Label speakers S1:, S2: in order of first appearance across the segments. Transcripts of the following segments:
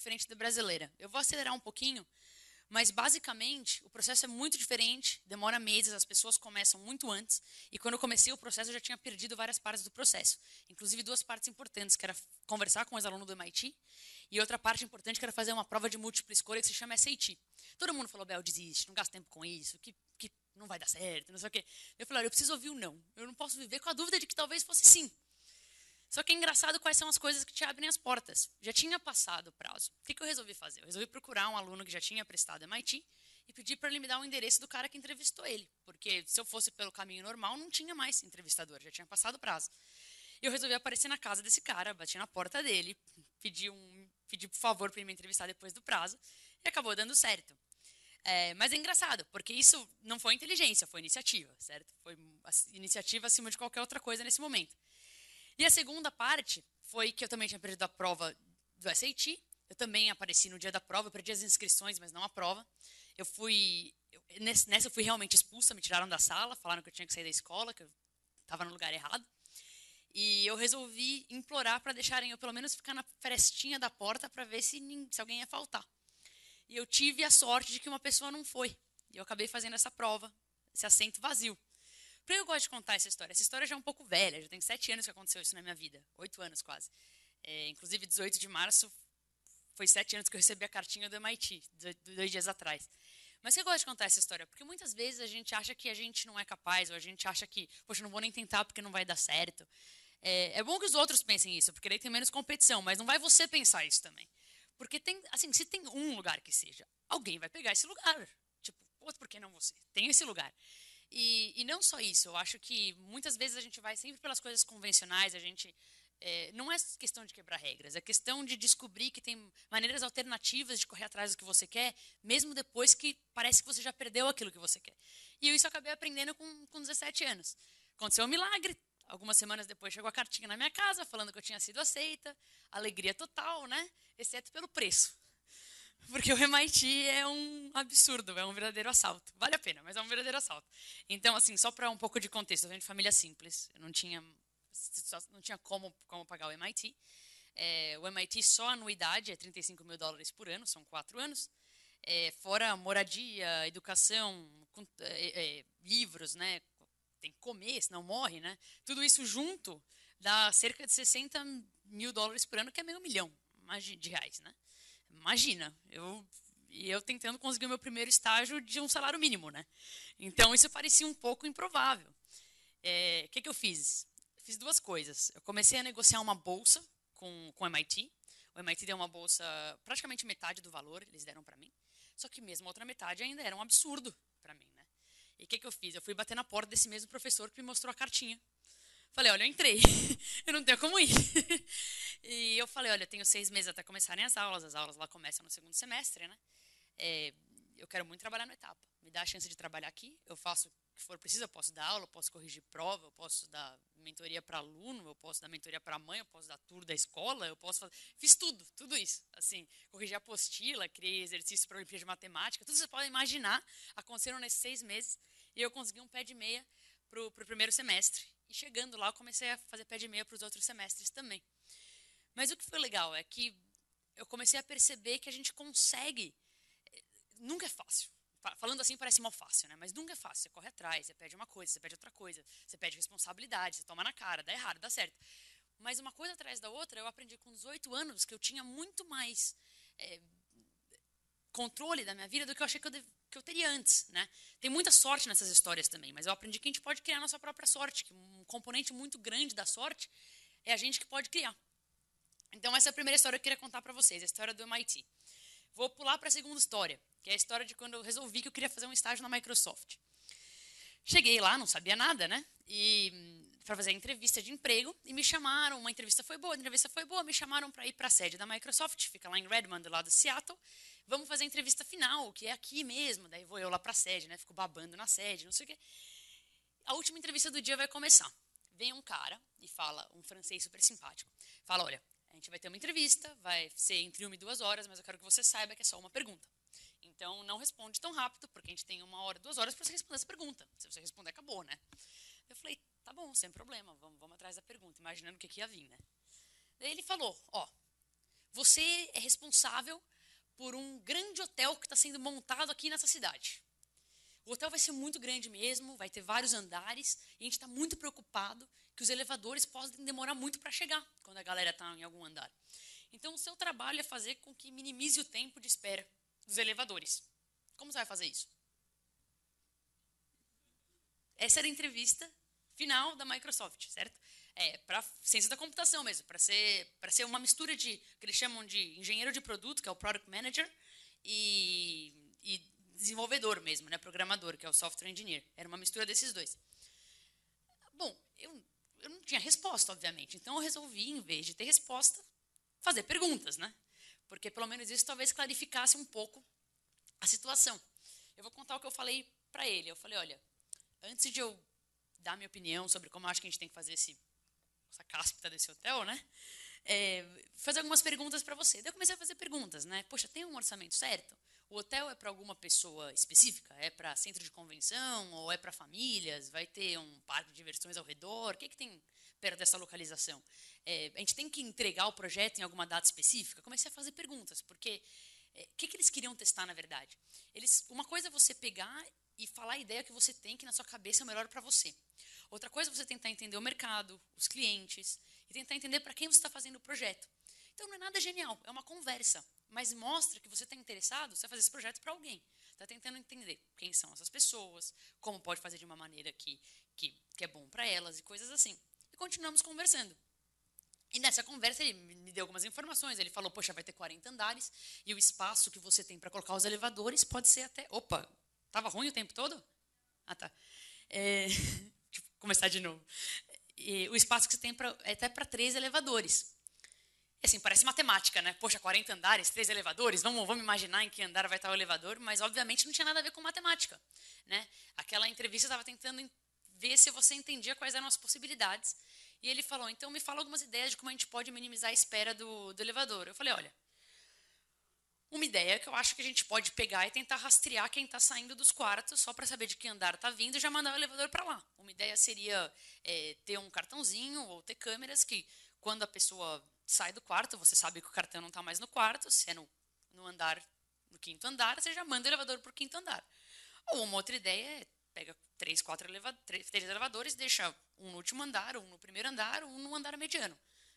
S1: diferente da brasileira. Eu vou acelerar um pouquinho, mas basicamente o processo é muito diferente, demora meses, as pessoas começam muito antes, e quando eu comecei o processo eu já tinha perdido várias partes do processo, inclusive duas partes importantes, que era conversar com os alunos do MIT, e outra parte importante que era fazer uma prova de múltipla escolha que se chama SAT. Todo mundo falou, Bel, desiste, não gasta tempo com isso, que não vai dar certo, não sei o quê. Eu falei, olha, eu preciso ouvir o não, eu não posso viver com a dúvida de que talvez fosse sim. Só que é engraçado quais são as coisas que te abrem as portas. Já tinha passado o prazo. O que eu resolvi fazer? Eu resolvi procurar um aluno que já tinha prestado MIT e pedir para ele me dar o endereço do cara que entrevistou ele. Porque se eu fosse pelo caminho normal, não tinha mais entrevistador, já tinha passado o prazo. E eu resolvi aparecer na casa desse cara, bati na porta dele, pedi por favor para ele me entrevistar depois do prazo, e acabou dando certo. Mas é engraçado, porque isso não foi inteligência, foi iniciativa, certo? Foi iniciativa acima de qualquer outra coisa nesse momento. E a segunda parte foi que eu também tinha perdido a prova do SAT. Eu também apareci no dia da prova, eu perdi as inscrições, mas não a prova. Nessa eu fui realmente expulsa, me tiraram da sala, falaram que eu tinha que sair da escola, que eu estava no lugar errado. E eu resolvi implorar para deixarem eu pelo menos ficar na frestinha da porta para ver se alguém ia faltar. E eu tive a sorte de que uma pessoa não foi. E eu acabei fazendo essa prova, esse assento vazio. Por que eu gosto de contar essa história? Essa história já é um pouco velha, já tem 7 anos que aconteceu isso na minha vida. 8 anos quase. Inclusive, 18 de março foi 7 anos que eu recebi a cartinha do MIT, 2 dias atrás. Mas por que eu gosto de contar essa história? Porque muitas vezes a gente acha que a gente não é capaz, ou a gente acha que, poxa, não vou nem tentar porque não vai dar certo. É bom que os outros pensem isso, porque daí tem menos competição, mas não vai você pensar isso também. Porque tem, assim, se tem um lugar que seja, alguém vai pegar esse lugar. Tipo, por que não você? Tem esse lugar. E não só isso, eu acho que muitas vezes a gente vai sempre pelas coisas convencionais, não é questão de quebrar regras, é questão de descobrir que tem maneiras alternativas de correr atrás do que você quer, mesmo depois que parece que você já perdeu aquilo que você quer. E eu isso acabei aprendendo com 17 anos. Aconteceu um milagre, algumas semanas depois chegou a cartinha na minha casa falando que eu tinha sido aceita, alegria total, né? Exceto pelo preço. Porque o MIT é um absurdo, é um verdadeiro assalto. Vale a pena, mas é um verdadeiro assalto. Então, assim, só para um pouco de contexto, eu venho de família simples, eu não tinha como pagar o MIT. O MIT só a anuidade é $35.000 por ano, são 4 anos. Fora moradia, educação, livros, né? Tem que comer, senão morre, né? Tudo isso junto dá cerca de $60.000 por ano, que é meio milhão de reais, né? Imagina, eu tentando conseguir o meu primeiro estágio de um salário mínimo, né? Então isso parecia um pouco improvável. O que eu fiz? Fiz duas coisas. Eu comecei a negociar uma bolsa com o MIT. O MIT deu uma bolsa praticamente metade do valor, eles deram para mim. Só que mesmo a outra metade ainda era um absurdo para mim, né? E o que eu fiz? Eu fui bater na porta desse mesmo professor que me mostrou a cartinha. Falei, olha, eu entrei, eu não tenho como ir. E eu falei, olha, eu tenho 6 meses até começarem as aulas lá começam no segundo semestre, né? Eu quero muito trabalhar no Etapa. Me dá a chance de trabalhar aqui, eu faço o que for preciso, eu posso dar aula, eu posso corrigir prova, eu posso dar mentoria para aluno, eu posso dar mentoria para mãe, eu posso dar tour da escola, eu posso fazer... Fiz tudo isso. Assim, corrigi apostila, criei exercícios para a Olimpíada de Matemática, tudo que você pode imaginar aconteceram nesses 6 meses e eu consegui um pé de meia para o primeiro semestre. E chegando lá, eu comecei a fazer pé de meia para os outros semestres também. Mas o que foi legal é que eu comecei a perceber que a gente consegue. Nunca é fácil. Falando assim parece mal fácil, né? Mas nunca é fácil. Você corre atrás, você pede uma coisa, você pede outra coisa, você pede responsabilidade, você toma na cara, dá errado, dá certo. Mas uma coisa atrás da outra, eu aprendi com 18 anos que eu tinha muito mais controle da minha vida do que eu achei que eu teria antes, né? Tem muita sorte nessas histórias também, mas eu aprendi que a gente pode criar a nossa própria sorte, que um componente muito grande da sorte é a gente que pode criar. Então essa é a primeira história que eu queria contar para vocês, a história do MIT. Vou pular para a segunda história, que é a história de quando eu resolvi que eu queria fazer um estágio na Microsoft. Cheguei lá, não sabia nada, né? Para fazer a entrevista de emprego e me chamaram, a entrevista foi boa, me chamaram para ir para a sede da Microsoft, fica lá em Redmond, do lado de Seattle. Vamos fazer a entrevista final, que é aqui mesmo. Daí vou eu lá para a sede, né? Fico babando na sede, não sei o quê. A última entrevista do dia vai começar. Vem um cara e fala, um francês super simpático, fala, olha, a gente vai ter uma entrevista, vai ser entre 1 e 2 horas, mas eu quero que você saiba que é só uma pergunta. Então, não responde tão rápido, porque a gente tem 1 hora, 2 horas para você responder essa pergunta. Se você responder, acabou, né? Eu falei, tá bom, sem problema, vamos atrás da pergunta, imaginando o que ia vir, né? Daí ele falou, ó, você é responsável por um grande hotel que está sendo montado aqui nessa cidade. O hotel vai ser muito grande mesmo, vai ter vários andares, e a gente está muito preocupado que os elevadores podem demorar muito para chegar quando a galera está em algum andar. Então, o seu trabalho é fazer com que minimize o tempo de espera dos elevadores. Como você vai fazer isso? Essa era a entrevista final da Microsoft, certo? Para ciência da computação mesmo, para ser uma mistura de que eles chamam de engenheiro de produto, que é o Product Manager, e desenvolvedor mesmo, né, programador, que é o Software Engineer. Era uma mistura desses dois. Bom, eu não tinha resposta, obviamente, então eu resolvi, em vez de ter resposta, fazer perguntas, né? Porque pelo menos isso talvez clarificasse um pouco a situação. Eu vou contar o que eu falei para ele. Eu falei, olha, antes de eu dar minha opinião sobre como eu acho que a gente tem que fazer essa cáspita desse hotel, né? Fazer algumas perguntas para você. Daí eu comecei a fazer perguntas, né? Poxa, tem um orçamento certo? O hotel é para alguma pessoa específica? É para centro de convenção? Ou é para famílias? Vai ter um parque de diversões ao redor? O que tem perto dessa localização? A gente tem que entregar o projeto em alguma data específica? Comecei a fazer perguntas, porque o que eles queriam testar, na verdade? Uma coisa é você pegar e falar a ideia que você tem, que na sua cabeça é o melhor para você. Outra coisa é você tentar entender o mercado, os clientes, e tentar entender para quem você está fazendo o projeto. Então, não é nada genial, é uma conversa, mas mostra que você está interessado, você vai fazer esse projeto para alguém. Está tentando entender quem são essas pessoas, como pode fazer de uma maneira que é bom para elas e coisas assim. E continuamos conversando. E nessa conversa ele me deu algumas informações. Ele falou, poxa, vai ter 40 andares e o espaço que você tem para colocar os elevadores pode ser até... Opa, estava ruim o tempo todo? Ah, tá. Deixa eu começar de novo. O espaço que você tem é até para 3 elevadores. E assim, parece matemática, né? Poxa, 40 andares, 3 elevadores, vamos imaginar em que andar vai estar o elevador, mas obviamente não tinha nada a ver com matemática, né? Aquela entrevista estava tentando ver se você entendia quais eram as possibilidades. E ele falou, então me fala algumas ideias de como a gente pode minimizar a espera do elevador. Eu falei, olha, uma ideia que eu acho que a gente pode pegar e tentar rastrear quem está saindo dos quartos só para saber de que andar está vindo e já mandar o elevador para lá. Uma ideia seria ter um cartãozinho ou ter câmeras que, quando a pessoa sai do quarto, você sabe que o cartão não está mais no quarto, se é no andar, no 5º andar, você já manda o elevador para o 5º andar. Ou uma outra ideia é pega 3 elevadores, deixa um no último andar, um no primeiro andar, um no andar mediano.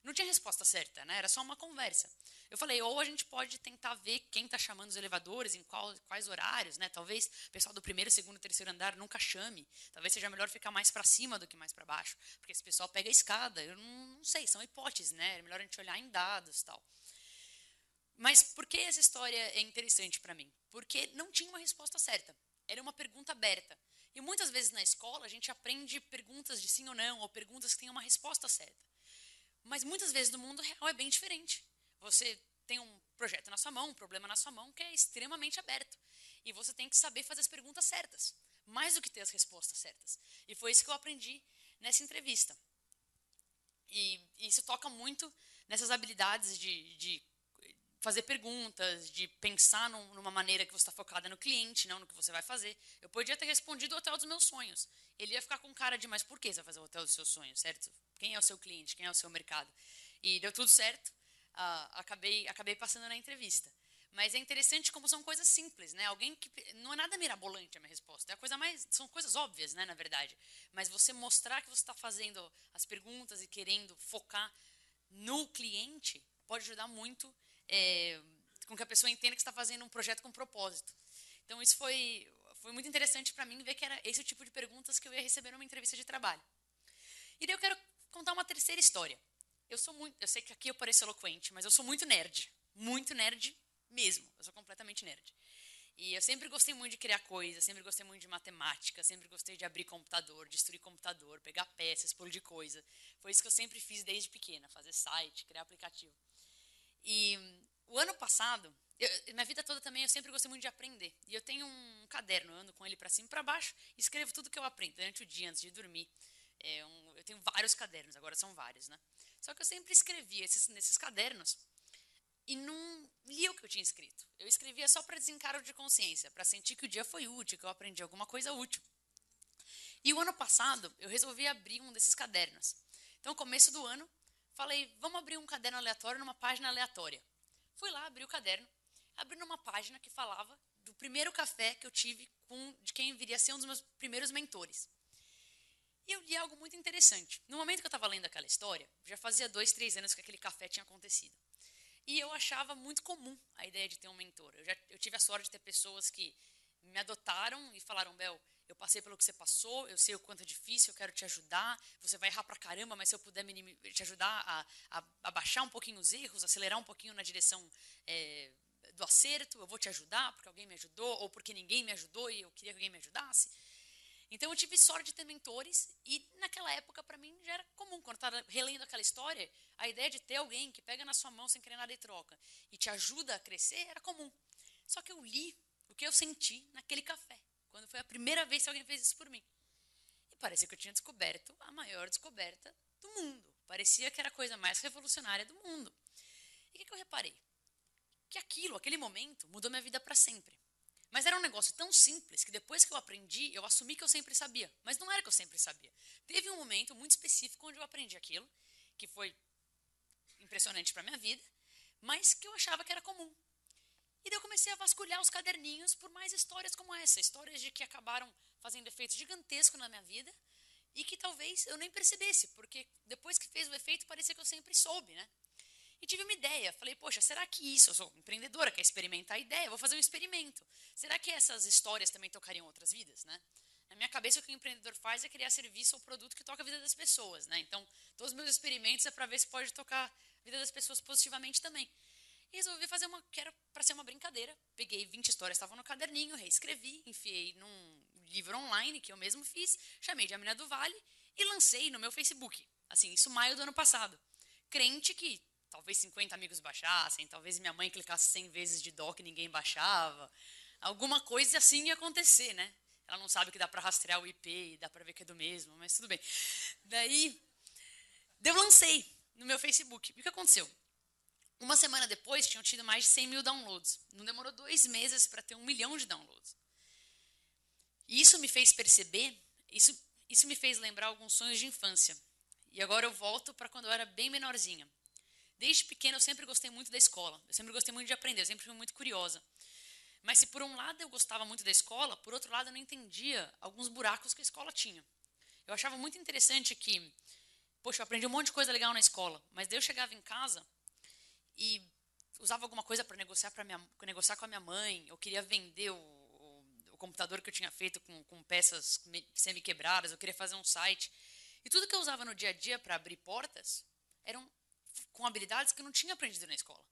S1: Não tinha resposta certa, né? Era só uma conversa. Eu falei, ou a gente pode tentar ver quem está chamando os elevadores, em quais horários, né? Talvez o pessoal do 1º, 2º, 3º andar nunca chame. Talvez seja melhor ficar mais para cima do que mais para baixo, porque esse pessoal pega a escada. Eu não sei, são hipóteses, né? É melhor a gente olhar em dados e tal. Mas por que essa história é interessante para mim? Porque não tinha uma resposta certa. Era uma pergunta aberta. E muitas vezes na escola a gente aprende perguntas de sim ou não, ou perguntas que têm uma resposta certa. Mas muitas vezes no mundo real é bem diferente. Você tem um projeto na sua mão, um problema na sua mão que é extremamente aberto. E você tem que saber fazer as perguntas certas, mais do que ter as respostas certas. E foi isso que eu aprendi nessa entrevista. E isso toca muito nessas habilidades de fazer perguntas, de pensar numa maneira que você está focada no cliente, não no que você vai fazer. Eu podia ter respondido o hotel dos meus sonhos. Ele ia ficar com cara de, mas por que você vai fazer o hotel dos seus sonhos, certo? Quem é o seu cliente? Quem é o seu mercado? E deu tudo certo. Acabei passando na entrevista. Mas é interessante como são coisas simples, né? Alguém que não é nada mirabolante a minha resposta. É a coisa mais, são coisas óbvias, né, na verdade. Mas você mostrar que você está fazendo as perguntas e querendo focar no cliente pode ajudar muito com que a pessoa entenda que está fazendo um projeto com propósito. Então isso foi muito interessante para mim ver que era esse o tipo de perguntas que eu ia receber numa entrevista de trabalho. E daí eu quero contar uma terceira história. Eu sei que aqui eu pareço eloquente, mas eu sou muito nerd mesmo. Eu sou completamente nerd. E eu sempre gostei muito de criar coisas, sempre gostei muito de matemática, sempre gostei de abrir computador, destruir computador, pegar peças, explodir coisa. Foi isso que eu sempre fiz desde pequena, fazer site, criar aplicativo. E o ano passado, minha vida toda também eu sempre gostei muito de aprender. E eu tenho um caderno, eu ando com ele para cima e para baixo e escrevo tudo que eu aprendo durante o dia, antes de dormir. Eu tenho vários cadernos, agora são vários, né? Só que eu sempre escrevia nesses cadernos e não lia o que eu tinha escrito. Eu escrevia só para desencargo de consciência, para sentir que o dia foi útil, que eu aprendi alguma coisa útil. E o ano passado, eu resolvi abrir um desses cadernos. Então, no começo do ano, falei, vamos abrir um caderno aleatório numa página aleatória. Fui lá, abri o caderno, abri numa página que falava do primeiro café que eu tive de quem viria a ser um dos meus primeiros mentores. E eu li algo muito interessante. No momento que eu estava lendo aquela história, já fazia 2, 3 anos que aquele café tinha acontecido. E eu achava muito comum a ideia de ter um mentor. Eu tive a sorte de ter pessoas que me adotaram e falaram, Bel, eu passei pelo que você passou, eu sei o quanto é difícil, eu quero te ajudar, você vai errar pra caramba, mas se eu puder te ajudar a baixar um pouquinho os erros, acelerar um pouquinho na direção do acerto, eu vou te ajudar porque alguém me ajudou ou porque ninguém me ajudou e eu queria que alguém me ajudasse. Então eu tive sorte de ter mentores e naquela época para mim já era comum, quando eu estava relendo aquela história, a ideia de ter alguém que pega na sua mão sem querer nada e troca e te ajuda a crescer era comum. Só que eu li o que eu senti naquele café, quando foi a primeira vez que alguém fez isso por mim. E parecia que eu tinha descoberto a maior descoberta do mundo. Parecia que era a coisa mais revolucionária do mundo. E o que eu reparei? Que aquele momento, mudou minha vida para sempre. Mas era um negócio tão simples que depois que eu aprendi, eu assumi que eu sempre sabia. Mas não era que eu sempre sabia. Teve um momento muito específico onde eu aprendi aquilo, que foi impressionante para a minha vida, mas que eu achava que era comum. E daí eu comecei a vasculhar os caderninhos por mais histórias como essa. Histórias de que acabaram fazendo efeito gigantesco na minha vida e que talvez eu nem percebesse, porque depois que fez o efeito parecia que eu sempre soube, né? E tive uma ideia, falei, poxa, será que isso, eu sou empreendedora, quer experimentar a ideia, vou fazer um experimento. Será que essas histórias também tocariam outras vidas, né? Na minha cabeça, o que o empreendedor faz é criar serviço ou produto que toca a vida das pessoas, né? Então, todos os meus experimentos é para ver se pode tocar a vida das pessoas positivamente também. E resolvi fazer que era para ser uma brincadeira. Peguei 20 histórias, estavam no caderninho, reescrevi, enfiei num livro online que eu mesmo fiz, chamei de A Mina do Vale e lancei no meu Facebook. Assim, isso maio do ano passado. Crente que talvez 50 amigos baixassem, talvez minha mãe clicasse 100 vezes de dó que ninguém baixava. Alguma coisa assim ia acontecer, né? Ela não sabe que dá para rastrear o IP e dá para ver que é do mesmo, mas tudo bem. Daí, eu lancei no meu Facebook. E o que aconteceu? Uma semana depois, tinham tido mais de 100 mil downloads. Não demorou 2 meses para ter 1 milhão de downloads. E isso me fez perceber, isso me fez lembrar alguns sonhos de infância. E agora eu volto para quando eu era bem menorzinha. Desde pequena eu sempre gostei muito da escola, eu sempre gostei muito de aprender, eu sempre fui muito curiosa. Mas se por um lado eu gostava muito da escola, por outro lado eu não entendia alguns buracos que a escola tinha. Eu achava muito interessante que, poxa, eu aprendi um monte de coisa legal na escola, mas daí eu chegava em casa e usava alguma coisa para negociar com a minha mãe, eu queria vender o computador que eu tinha feito com peças semi-quebradas, eu queria fazer um site. E tudo que eu usava no dia a dia para abrir portas eram com habilidades que eu não tinha aprendido na escola.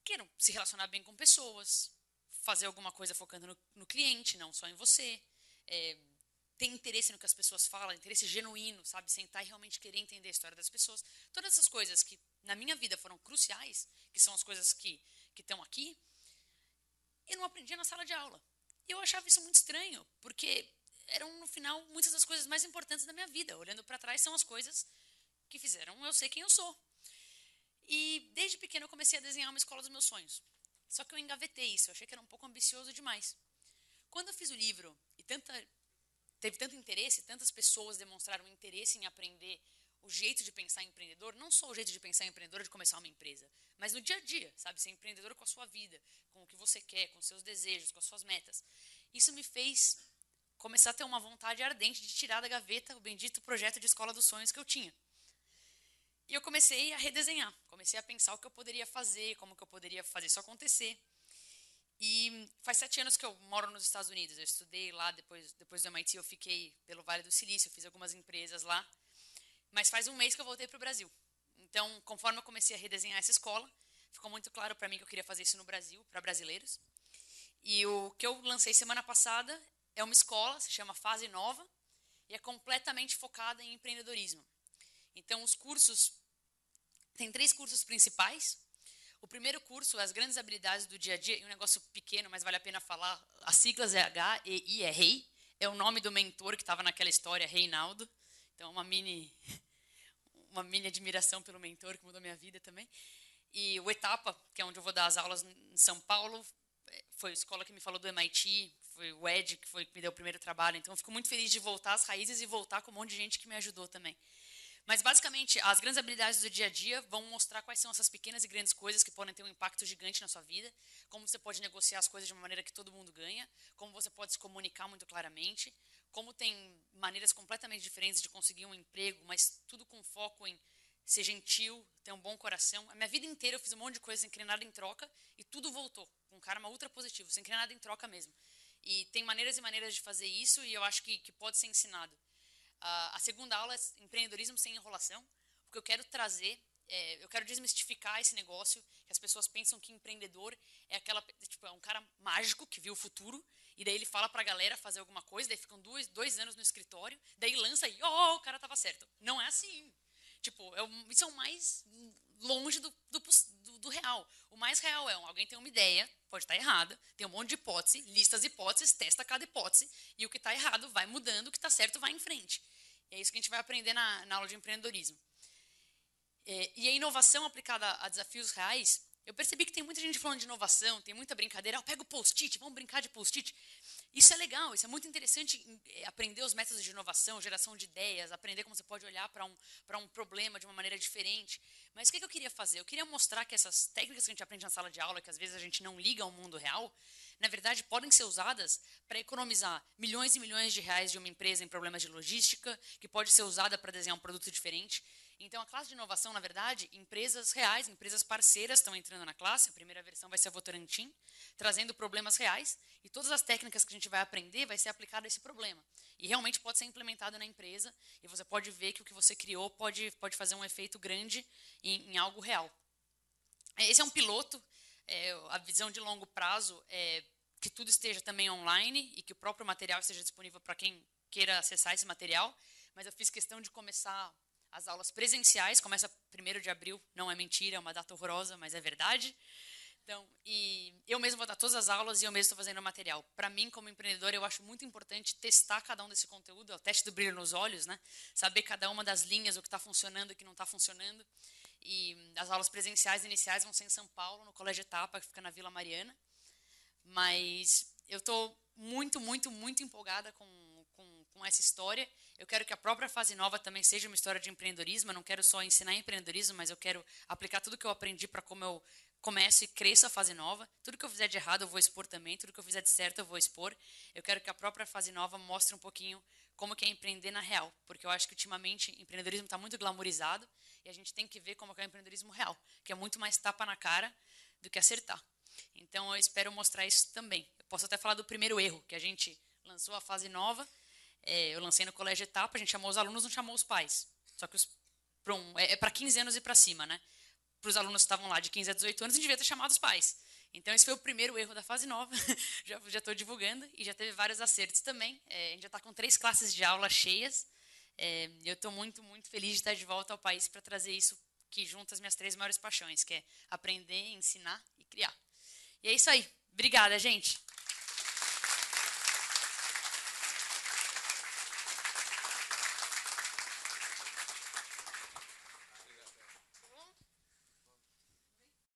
S1: Que eram se relacionar bem com pessoas, fazer alguma coisa focando no cliente, não só em você, ter interesse no que as pessoas falam, interesse genuíno, sabe? Sentar e realmente querer entender a história das pessoas. Todas essas coisas que na minha vida foram cruciais, que são as coisas que estão aqui, eu não aprendia na sala de aula. E eu achava isso muito estranho, porque eram, no final, muitas das coisas mais importantes da minha vida. Olhando para trás, são as coisas que fizeram eu ser quem eu sou. E desde pequeno eu comecei a desenhar uma escola dos meus sonhos. Só que eu engavetei isso, eu achei que era um pouco ambicioso demais. Quando eu fiz o livro e teve tanto interesse, tantas pessoas demonstraram interesse em aprender o jeito de pensar empreendedor, não só o jeito de pensar empreendedor de começar uma empresa, mas no dia a dia, sabe? Ser empreendedor com a sua vida, com o que você quer, com os seus desejos, com as suas metas. Isso me fez começar a ter uma vontade ardente de tirar da gaveta o bendito projeto de escola dos sonhos que eu tinha. E eu comecei a redesenhar, comecei a pensar o que eu poderia fazer, como que eu poderia fazer isso acontecer. E faz 7 anos que eu moro nos Estados Unidos. Eu estudei lá, depois do MIT eu fiquei pelo Vale do Silício, eu fiz algumas empresas lá. Mas faz um mês que eu voltei para o Brasil. Então, conforme eu comecei a redesenhar essa escola, ficou muito claro para mim que eu queria fazer isso no Brasil, para brasileiros. E o que eu lancei semana passada é uma escola, se chama Fase Nova, e é completamente focada em empreendedorismo. Então, os cursos, tem 3 cursos principais. O primeiro curso é as grandes habilidades do dia a dia, e um negócio pequeno, mas vale a pena falar. As siglas é HEI, é Rei. É o nome do mentor que estava naquela história, Reinaldo. Então, uma mini admiração pelo mentor, que mudou minha vida também. E o Etapa, que é onde eu vou dar as aulas em São Paulo, foi a escola que me falou do MIT, foi o Ed que me deu o primeiro trabalho. Então, eu fico muito feliz de voltar às raízes e voltar com um monte de gente que me ajudou também. Mas, basicamente, as grandes habilidades do dia a dia vão mostrar quais são essas pequenas e grandes coisas que podem ter um impacto gigante na sua vida, como você pode negociar as coisas de uma maneira que todo mundo ganha, como você pode se comunicar muito claramente, como tem maneiras completamente diferentes de conseguir um emprego, mas tudo com foco em ser gentil, ter um bom coração. A minha vida inteira eu fiz um monte de coisa sem querer nada em troca e tudo voltou, com um karma ultra positivo, sem querer nada em troca mesmo. E tem maneiras e maneiras de fazer isso e eu acho que pode ser ensinado. A segunda aula é empreendedorismo sem enrolação, porque eu quero trazer, eu quero desmistificar esse negócio, que as pessoas pensam que empreendedor é tipo, é um cara mágico que viu o futuro, e daí ele fala pra galera fazer alguma coisa, daí ficam dois anos no escritório, daí lança e, o cara tava certo. Não é assim. Tipo, isso é o mais longe do real. O mais real é alguém tem uma ideia, pode estar errada, tem um monte de hipótese, lista as hipóteses, testa cada hipótese, e o que está errado vai mudando, o que está certo vai em frente. E é isso que a gente vai aprender na aula de empreendedorismo. E a inovação aplicada a desafios reais, eu percebi que tem muita gente falando de inovação, tem muita brincadeira. Pega o post-it, vamos brincar de post-it. Isso é legal, isso é muito interessante, aprender os métodos de inovação, geração de ideias, aprender como você pode olhar para um problema de uma maneira diferente. Mas o que eu queria fazer? Eu queria mostrar que essas técnicas que a gente aprende na sala de aula, que às vezes a gente não liga ao mundo real, na verdade podem ser usadas para economizar milhões e milhões de reais de uma empresa em problemas de logística, que pode ser usada para desenhar um produto diferente. Então, a classe de inovação, na verdade, empresas reais, empresas parceiras estão entrando na classe. A primeira versão vai ser a Votorantim, trazendo problemas reais. E todas as técnicas que a gente vai aprender vai ser aplicada a esse problema. E realmente pode ser implementado na empresa. E você pode ver que o que você criou pode fazer um efeito grande em algo real. Esse é um piloto. A visão de longo prazo é que tudo esteja também online e que o próprio material esteja disponível para quem queira acessar esse material. Mas eu fiz questão de começar as aulas presenciais, começa 1º de abril, não é mentira, é uma data horrorosa, mas é verdade. Então, e eu mesmo vou dar todas as aulas e eu mesmo estou fazendo o material. Para mim, como empreendedor, eu acho muito importante testar cada um desse conteúdo, é o teste do brilho nos olhos, né? Saber cada uma das linhas, o que está funcionando e o que não está funcionando. E as aulas presenciais iniciais vão ser em São Paulo, no Colégio Etapa, que fica na Vila Mariana. Mas eu estou muito, muito, muito empolgada com essa história. Eu quero que a própria fase nova também seja uma história de empreendedorismo. Eu não quero só ensinar empreendedorismo, mas eu quero aplicar tudo que eu aprendi para como eu começo e cresço a fase nova. Tudo que eu fizer de errado eu vou expor também. Tudo que eu fizer de certo eu vou expor. Eu quero que a própria fase nova mostre um pouquinho como que é empreender na real. Porque eu acho que ultimamente o empreendedorismo está muito glamourizado e a gente tem que ver como que é o empreendedorismo real, que é muito mais tapa na cara do que acertar. Então eu espero mostrar isso também. Eu posso até falar do primeiro erro, que a gente lançou a fase nova. Eu lancei no Colégio Etapa, a gente chamou os alunos, não chamou os pais. Só que é para 15 anos e para cima, né? Para os alunos que estavam lá de 15 a 18 anos, a gente devia ter chamado os pais. Então, esse foi o primeiro erro da fase nova. já estou divulgando e já teve vários acertos também. A gente já está com 3 classes de aula cheias. Eu estou muito, muito feliz de estar de volta ao país para trazer isso que junta as minhas 3 maiores paixões, que é aprender, ensinar e criar. E é isso aí. Obrigada, gente.